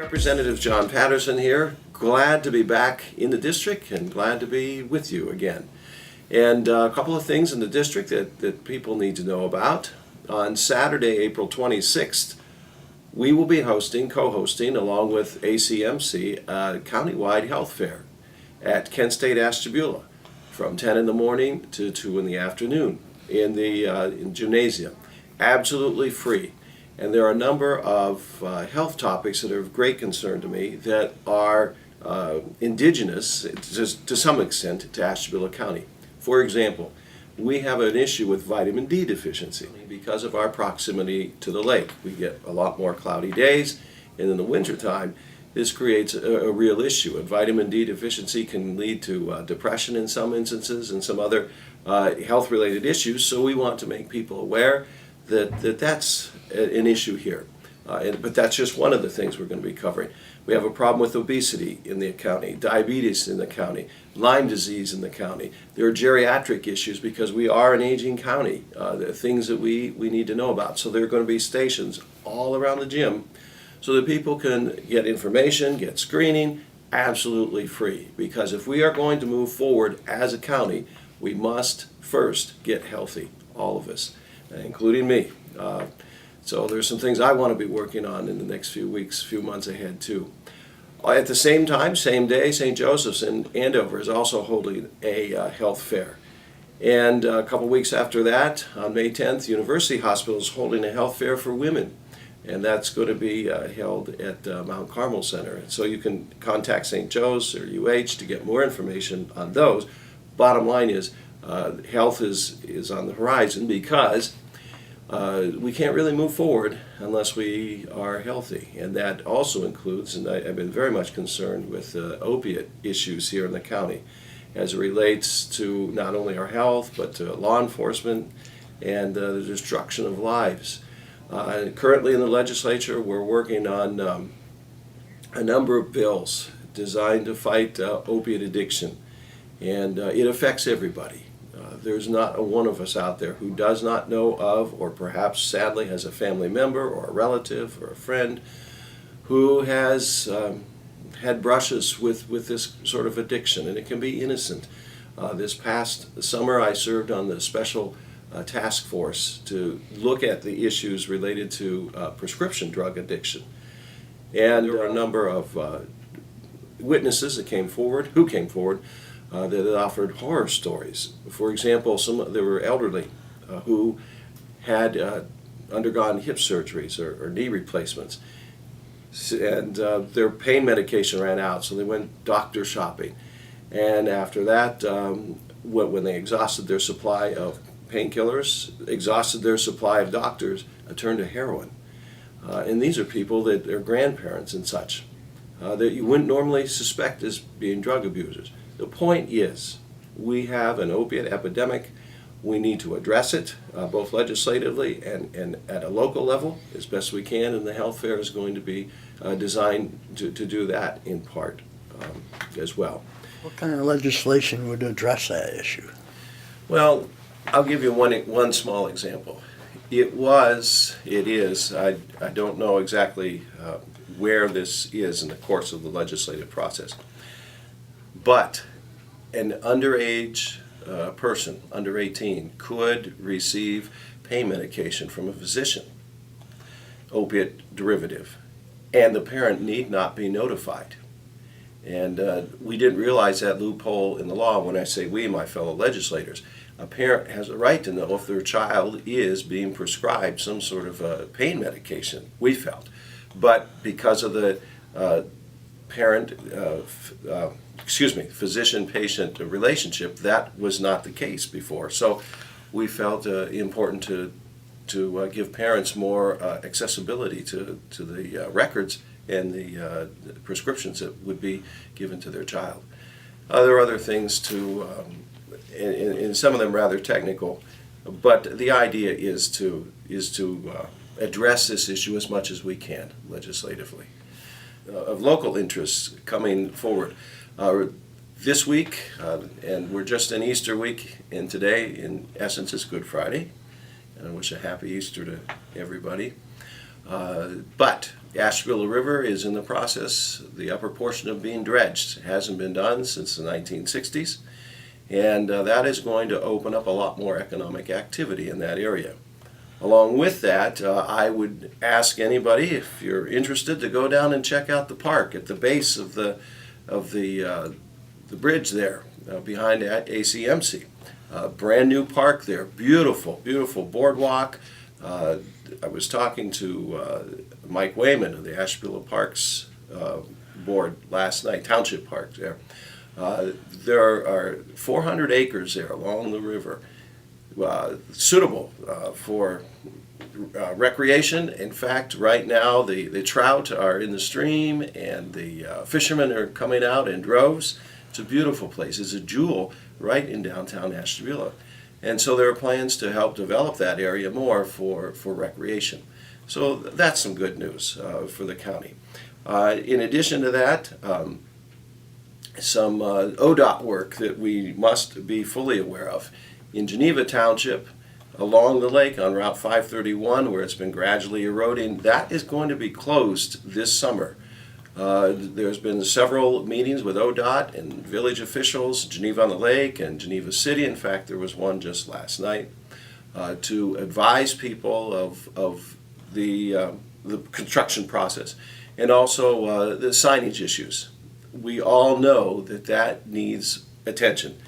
Representative John Patterson here. Glad to be back in the district and glad to be with you again. And a couple of things in the district that people need to know about. On Saturday, April 26th, we will be co-hosting, along with ACMC, a countywide health fair at Kent State Ashtabula from 10 in the morning to 2 in the afternoon in the gymnasium. Absolutely free. And there are a number of health topics that are of great concern to me that are indigenous, to some extent, to Ashtabula County. For example, we have an issue with vitamin D deficiency because of our proximity to the lake. We get a lot more cloudy days, and in the wintertime, this creates a real issue. And vitamin D deficiency can lead to depression in some instances and some other health-related issues, so we want to make people aware that's an issue here. But that's just one of the things we're going to be covering. We have a problem with obesity in the county, diabetes in the county, Lyme disease in the county. There are geriatric issues because we are an aging county. There are things that we need to know about. So there are going to be stations all around the gym so that people can get information, get screening, absolutely free. Because if we are going to move forward as a county, we must first get healthy, all of us, including me. So there's some things I want to be working on in the next few weeks, few months ahead too. At the same time, same day, St. Joseph's in Andover is also holding a health fair. And a couple weeks after that, on May 10th, University Hospital is holding a health fair for women. And that's going to be held at Mount Carmel Center. So you can contact St. Joe's or UH to get more information on those. Bottom line is, health is on the horizon because we can't really move forward unless we are healthy, and that also includes, and I've been very much concerned with opiate issues here in the county as it relates to not only our health but to law enforcement and the destruction of lives. Currently in the legislature we're working on a number of bills designed to fight opiate addiction, and it affects everybody. There's not a one of us out there who does not know of, or perhaps sadly has a family member or a relative or a friend who has had brushes with this sort of addiction, and it can be innocent. This past summer I served on the special task force to look at the issues related to prescription drug addiction. And there were a number of witnesses that came forward, that offered horror stories. For example, there were elderly who had undergone hip surgeries or knee replacements, and their pain medication ran out, so they went doctor shopping. And after that, when they exhausted their supply of painkillers, exhausted their supply of doctors, turned to heroin. And these are people that are grandparents and such that you wouldn't normally suspect as being drug abusers. The point is, we have an opiate epidemic. We need to address it, both legislatively and at a local level, as best we can, and the health fair is going to be designed to do that in part as well. What kind of legislation would address that issue? Well, I'll give you one small example. It is, I don't know exactly where this is in the course of the legislative process, but an underage person, under 18, could receive pain medication from a physician, opiate derivative, and the parent need not be notified. And we didn't realize that loophole in the law. When I say we, my fellow legislators, a parent has a right to know if their child is being prescribed some sort of pain medication, we felt. But because of the physician-patient relationship, that was not the case before. So we felt important to give parents more accessibility to the records and the prescriptions that would be given to their child. There are other things too, and some of them rather technical, but the idea is to address this issue as much as we can legislatively. Of local interests coming forward. This week, and we're just in Easter week, and today, in essence, is Good Friday, and I wish a happy Easter to everybody. But Ashtabula River is in the process, the upper portion of being dredged. It hasn't been done since the 1960s, and that is going to open up a lot more economic activity in that area. Along with that, I would ask anybody, if you're interested, to go down and check out the park at the base of the bridge there behind ACMC. Brand new park there, beautiful, beautiful boardwalk. I was talking to Mike Wayman of the Ashtabula Parks Board last night, Township Park there. There are 400 acres there along the river, suitable for recreation. In fact, right now the trout are in the stream and the fishermen are coming out in droves. It's a beautiful place. It's a jewel right in downtown Ashtabula. And so there are plans to help develop that area more for recreation. So that's some good news for the county. In addition to that, some ODOT work that we must be fully aware of. In Geneva Township, along the lake on Route 531, where it's been gradually eroding, that is going to be closed this summer. There's been several meetings with ODOT and village officials, Geneva on the Lake and Geneva City. In fact, there was one just last night to advise people of the construction process and also the signage issues. We all know that that needs attention.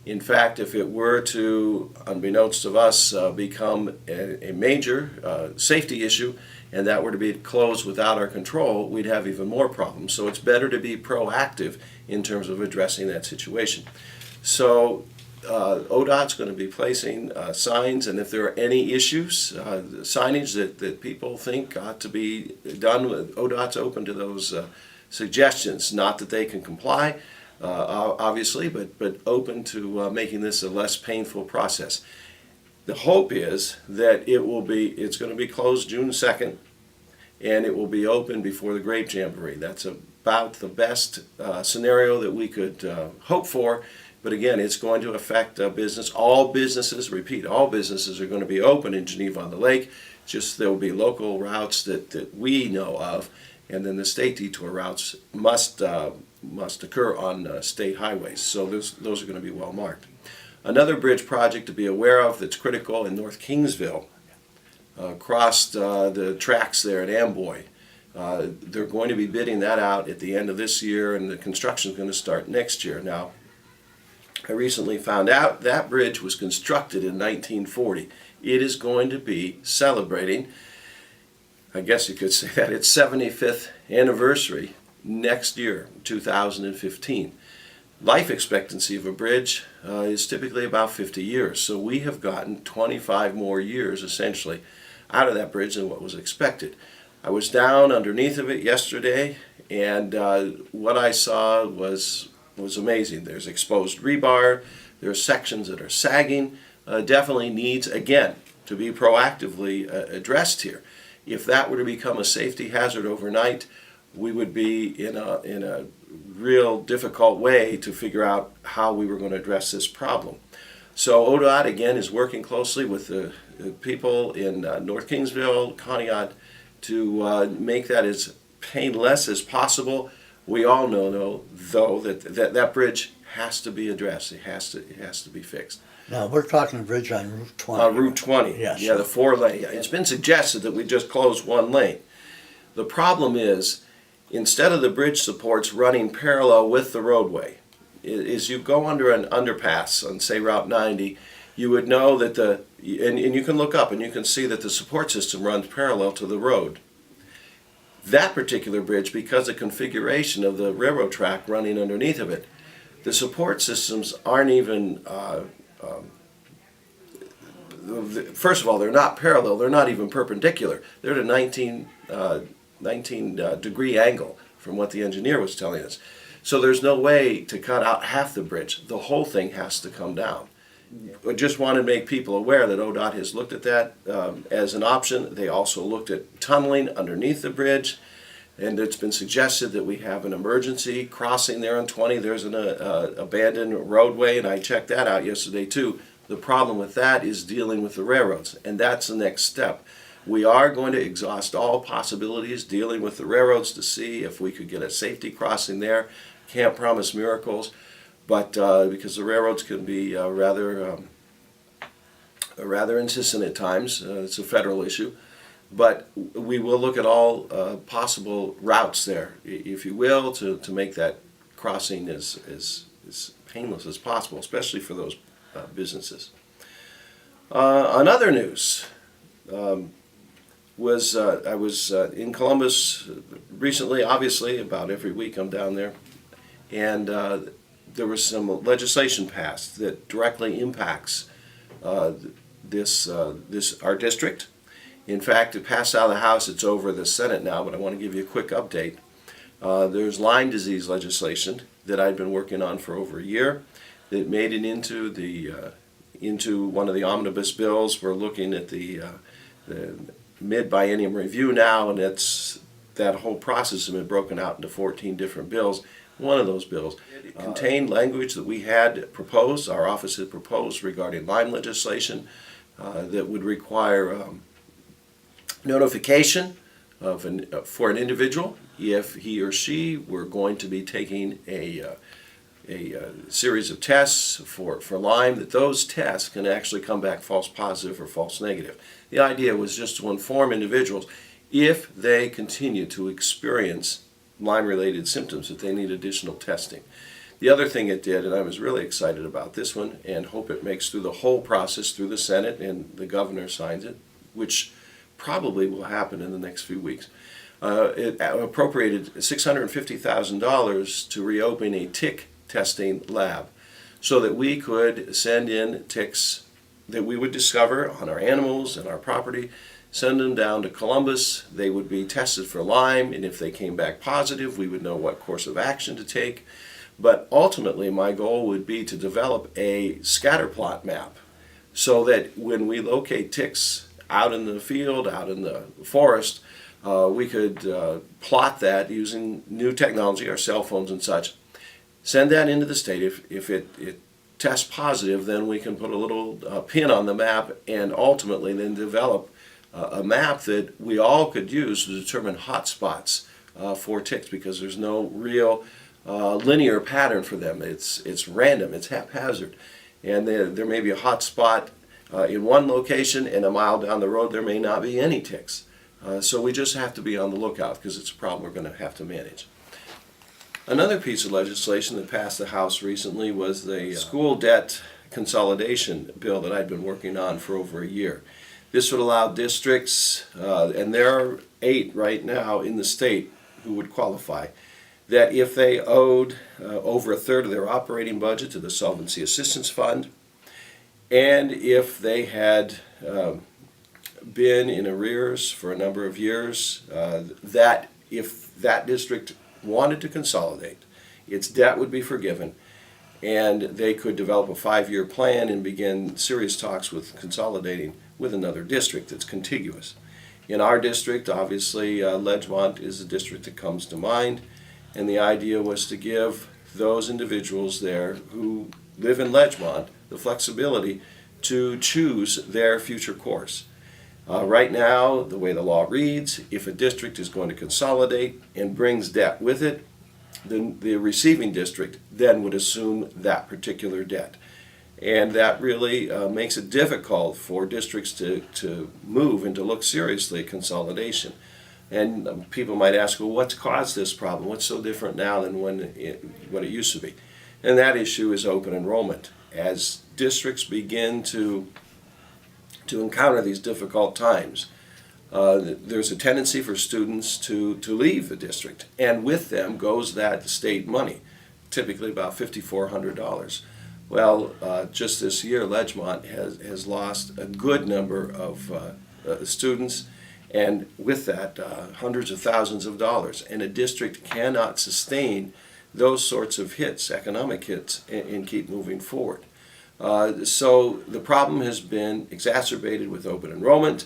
In fact, if it were to, unbeknownst to us, become a major safety issue, and that were to be closed without our control, we'd have even more problems. So it's better to be proactive in terms of addressing that situation. So ODOT's going to be placing signs, and if there are any issues, signage that people think ought to be done with, ODOT's open to those suggestions. Not that they can comply, obviously, but open to making this a less painful process. The hope is that it's going to be closed June 2nd, and it will be open before the Grape Jamboree. That's about the best scenario that we could hope for. But again, it's going to affect business. All businesses are going to be open in Geneva on the Lake. Just there will be local routes that we know of, and then the state detour routes must occur on state highways. So those are going to be well marked. Another bridge project to be aware of that's critical in North Kingsville, crossed the tracks there at Amboy. They're going to be bidding that out at the end of this year, and the construction is going to start next year. Now, I recently found out that bridge was constructed in 1940. It is going to be celebrating, I guess you could say that, its 75th anniversary next year, 2015. Life expectancy of a bridge is typically about 50 years, so we have gotten 25 more years essentially out of that bridge than what was expected. I was down underneath of it yesterday, and what I saw was amazing. There's exposed rebar, there are sections that are sagging, definitely needs, again, to be proactively addressed here. If that were to become a safety hazard overnight, we would be in a real difficult way to figure out how we were going to address this problem. So ODOT, again, is working closely with the people in North Kingsville, Conneaut, to make that as painless as possible. We all know, though, that bridge has to be addressed. It has to be fixed. Now, we're talking a bridge on Route 20. Route 20, Yes. Yeah, the 4-lane. It's been suggested that we just close one lane. The problem is, instead of the bridge supports running parallel with the roadway, as you go under an underpass on, say, Route 90, you would know that and you can look up and you can see that the support system runs parallel to the road. That particular bridge, because of the configuration of the railroad track running underneath of it, the support systems aren't even, first of all, they're not parallel, they're not even perpendicular. They're at a 19 degree angle from what the engineer was telling us. So there's no way to cut out half the bridge. The whole thing has to come down. I just want to make people aware that ODOT has looked at that as an option. They also looked at tunneling underneath the bridge, and it's been suggested that we have an emergency crossing there on 20. There's an abandoned roadway, and I checked that out yesterday too. The problem with that is dealing with the railroads, and that's the next step. We are going to exhaust all possibilities dealing with the railroads to see if we could get a safety crossing there. Can't promise miracles, but because the railroads can be rather insistent at times, it's a federal issue. But we will look at all possible routes there, if you will, to make that crossing as painless as possible, especially for those businesses. On other news, I was in Columbus recently. Obviously, about every week I'm down there, and there was some legislation passed that directly impacts our district. In fact, it passed out of the House. It's over the Senate now, but I want to give you a quick update. There's Lyme disease legislation that I've been working on for over a year. That made it into one of the omnibus bills. We're looking at the mid-biennium review now, and that whole process has been broken out into 14 different bills. One of those bills contained language that we had proposed, our office had proposed regarding Lyme legislation that would require notification for an individual if he or she were going to be taking a series of tests for Lyme, that those tests can actually come back false positive or false negative. The idea was just to inform individuals if they continue to experience Lyme-related symptoms that they need additional testing. The other thing it did, and I was really excited about this one and hope it makes through the whole process through the Senate and the governor signs it, which probably will happen in the next few weeks. It appropriated $650,000 to reopen a tick testing lab so that we could send in ticks that we would discover on our animals and our property, send them down to Columbus. They would be tested for Lyme, and if they came back positive, we would know what course of action to take. But ultimately, my goal would be to develop a scatter plot map so that when we locate ticks out in the field, out in the forest, we could plot that using new technology, our cell phones and such. Send that into the state. If it tests positive, then we can put a little pin on the map and ultimately then develop a map that we all could use to determine hot spots for ticks, because there's no real linear pattern for them. It's random, it's haphazard. And there may be a hot spot in one location, and a mile down the road there may not be any ticks. So we just have to be on the lookout because it's a problem we're going to have to manage. Another piece of legislation that passed the House recently was the school debt consolidation bill that I'd been working on for over a year. This would allow districts, and there are 8 right now in the state who would qualify, that if they owed over a third of their operating budget to the Solvency Assistance Fund, and if they had been in arrears for a number of years, that if that district wanted to consolidate, its debt would be forgiven, and they could develop a 5-year plan and begin serious talks with consolidating with another district that's contiguous. In our district, obviously, Ledgemont is the district that comes to mind, and the idea was to give those individuals there who live in Ledgemont the flexibility to choose their future course. Right now, the way the law reads, if a district is going to consolidate and brings debt with it, then the receiving district then would assume that particular debt. And that really makes it difficult for districts to move and to look seriously at consolidation. And people might ask, well, what's caused this problem? What's so different now than what it used to be? And that issue is open enrollment. As districts begin to encounter these difficult times, there's a tendency for students to leave the district, and with them goes that state money, typically about $5,400. Well, just this year, Ledgemont has lost a good number of students, and with that, hundreds of thousands of dollars. And a district cannot sustain those sorts of hits, economic hits, and keep moving forward. So the problem has been exacerbated with open enrollment,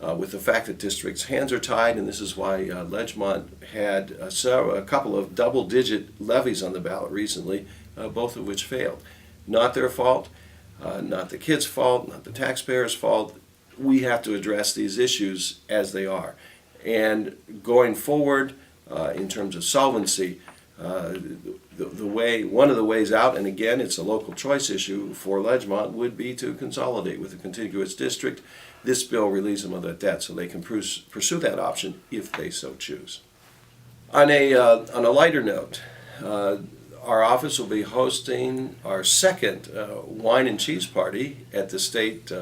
with the fact that districts' hands are tied, and this is why Ledgemont had a couple of double-digit levies on the ballot recently, both of which failed. Not their fault, not the kids' fault, not the taxpayers' fault. we have to address these issues as they are. And going forward, in terms of solvency, one of the ways out, and again, it's a local choice issue for Ledgemont, would be to consolidate with a contiguous district. This bill relieves them of that debt, so they can pursue that option if they so choose. On a lighter note, our office will be hosting our second wine and cheese party at the state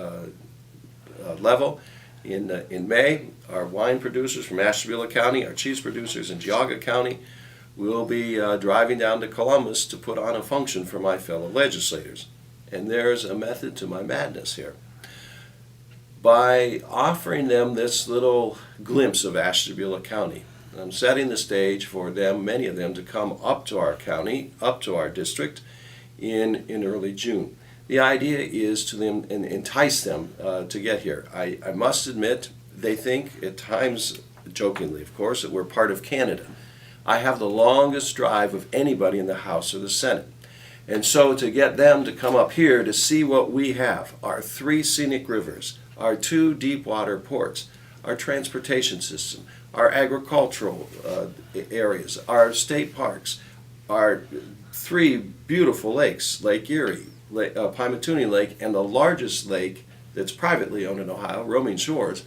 level in May. Our wine producers from Ashtabula County, our cheese producers in Geauga County, will be driving down to Columbus to put on a function for my fellow legislators. And there's a method to my madness here. By offering them this little glimpse of Ashtabula County, I'm setting the stage for them, many of them, to come up to our county, up to our district in early June. The idea is to them and entice them to get here. I must admit, they think at times, jokingly of course, that we're part of Canada. I have the longest drive of anybody in the House or the Senate. And so to get them to come up here to see what we have, our 3 scenic rivers, our 2 deep water ports, our transportation system, our agricultural areas, our state parks, our 3 beautiful lakes, Lake Erie, Pymatoonie Lake, and the largest lake that's privately owned in Ohio, Roaming Shores,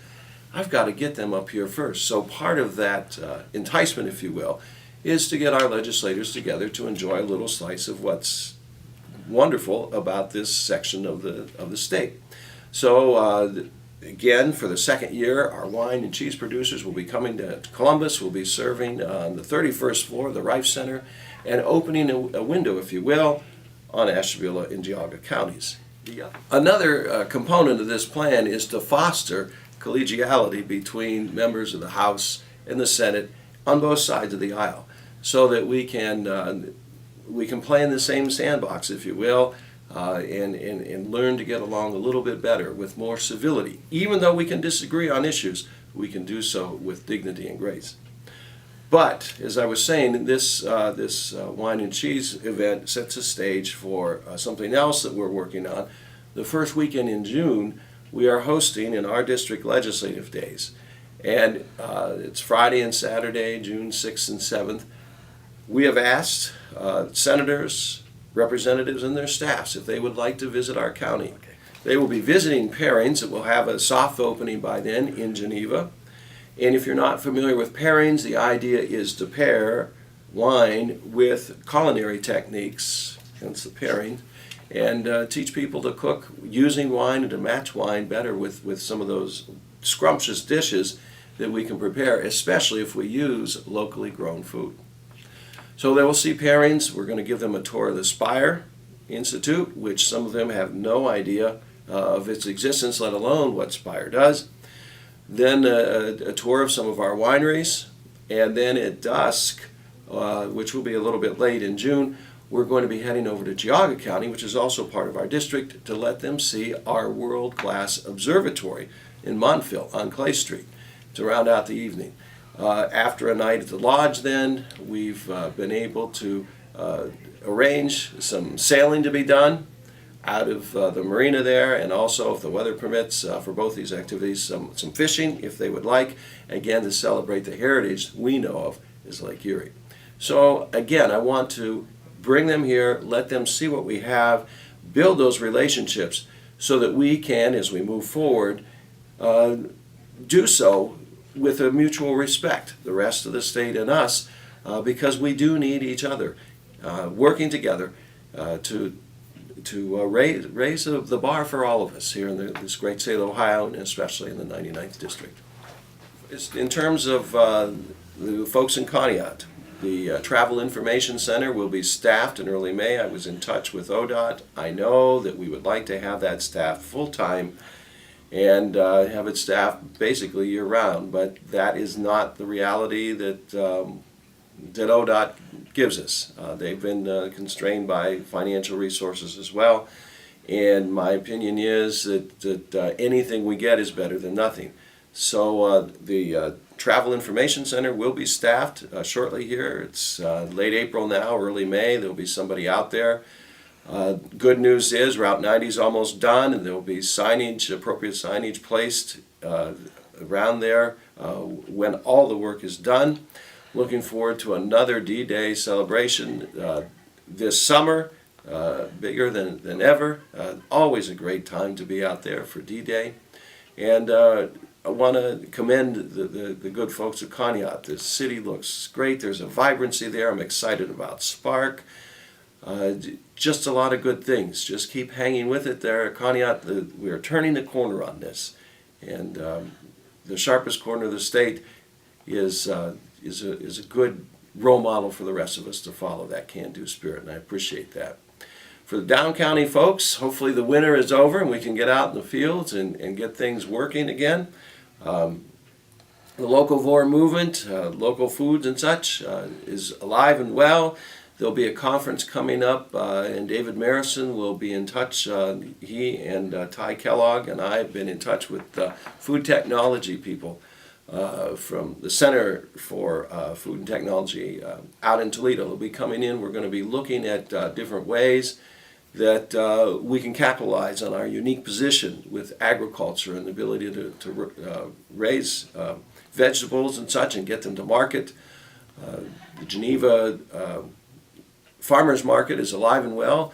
I've got to get them up here first. So part of that enticement, if you will, is to get our legislators together to enjoy a little slice of what's wonderful about this section of the state. So again, for the second year, our wine and cheese producers will be coming to Columbus. We'll be serving on the 31st floor of the Rife Center and opening a window, if you will, on Ashtabula and Geauga counties. Another component of this plan is to foster collegiality between members of the House and the Senate on both sides of the aisle, so that we can play in the same sandbox, if you will, and learn to get along a little bit better with more civility. Even though we can disagree on issues, we can do so with dignity and grace. But as I was saying, this wine and cheese event sets a stage for something else that we're working on. The first weekend in June, we are hosting in our district legislative days. And it's Friday and Saturday, June 6th and 7th. We have asked senators, representatives, and their staffs if they would like to visit our county. Okay. They will be visiting pairings that will have a soft opening by then in Geneva. And if you're not familiar with pairings, the idea is to pair wine with culinary techniques, hence the pairing, and teach people to cook using wine and to match wine better with some of those scrumptious dishes that we can prepare, especially if we use locally grown food. So they will see pairings. We're going to give them a tour of the Spire Institute, which some of them have no idea of its existence, let alone what Spire does. Then a tour of some of our wineries, and then at dusk, which will be a little bit late in June, we're going to be heading over to Geauga County, which is also part of our district, to let them see our world-class observatory in Montville on Clay Street to round out the evening. After a night at the lodge then, we've been able to arrange some sailing to be done out of the marina there, and also, if the weather permits, for both these activities, some fishing if they would like, again to celebrate the heritage we know of as Lake Erie. So again, I want to bring them here, let them see what we have, build those relationships so that we can, as we move forward, do so with a mutual respect, the rest of the state and us, because we do need each other, working together to raise the bar for all of us here in this great state of Ohio, and especially in the 99th District. In terms of the folks in Conneaut, the Travel Information Center will be staffed in early May. I was in touch with ODOT. I know that we would like to have that staffed full-time and have it staffed basically year-round, but that is not the reality that ODOT gives us. They've been constrained by financial resources as well, and my opinion is that anything we get is better than nothing. So the Travel Information Center will be staffed shortly here. It's late April now, early May. There'll be somebody out there Good news is Route 90 is almost done, and there will be signage, appropriate signage placed around there when all the work is done. Looking forward to another D-Day celebration this summer, bigger than ever. Always a great time to be out there for D-Day. And I want to commend the good folks at Conneaut. The city looks great. There's a vibrancy there. I'm excited about Spark. Just a lot of good things. Just keep hanging with it there at Conneaut. We are turning the corner on this. And the sharpest corner of the state is a good role model for the rest of us to follow, that can-do spirit, and I appreciate that. For the Down County folks, hopefully the winter is over and we can get out in the fields and get things working again. The locavore movement, local foods and such, is alive and well. There'll be a conference coming up, and David Marison will be in touch. He and Ty Kellogg and I have been in touch with food technology people from the Center for Food and Technology out in Toledo. They'll be coming in. We're going to be looking at different ways that we can capitalize on our unique position with agriculture and the ability to raise vegetables and such and get them to market. The Geneva Farmers Market is alive and well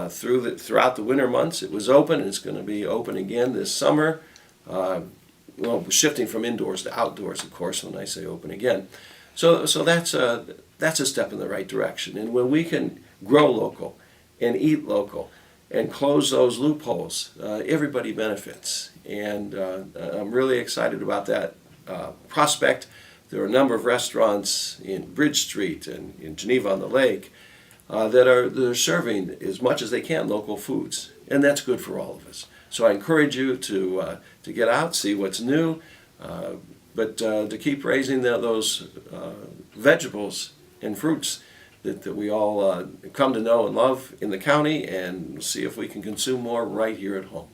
throughout the winter months. It was open, and it's going to be open again this summer. Well, shifting from indoors to outdoors, of course, when I say open again. So that's a step in the right direction. And when we can grow local and eat local and close those loopholes, everybody benefits. And I'm really excited about that prospect. There are a number of restaurants in Bridge Street and in Geneva on the Lake that are serving as much as they can local foods, and that's good for all of us. So I encourage you to get out, see what's new, but to keep raising those vegetables and fruits that we all come to know and love in the county, and see if we can consume more right here at home.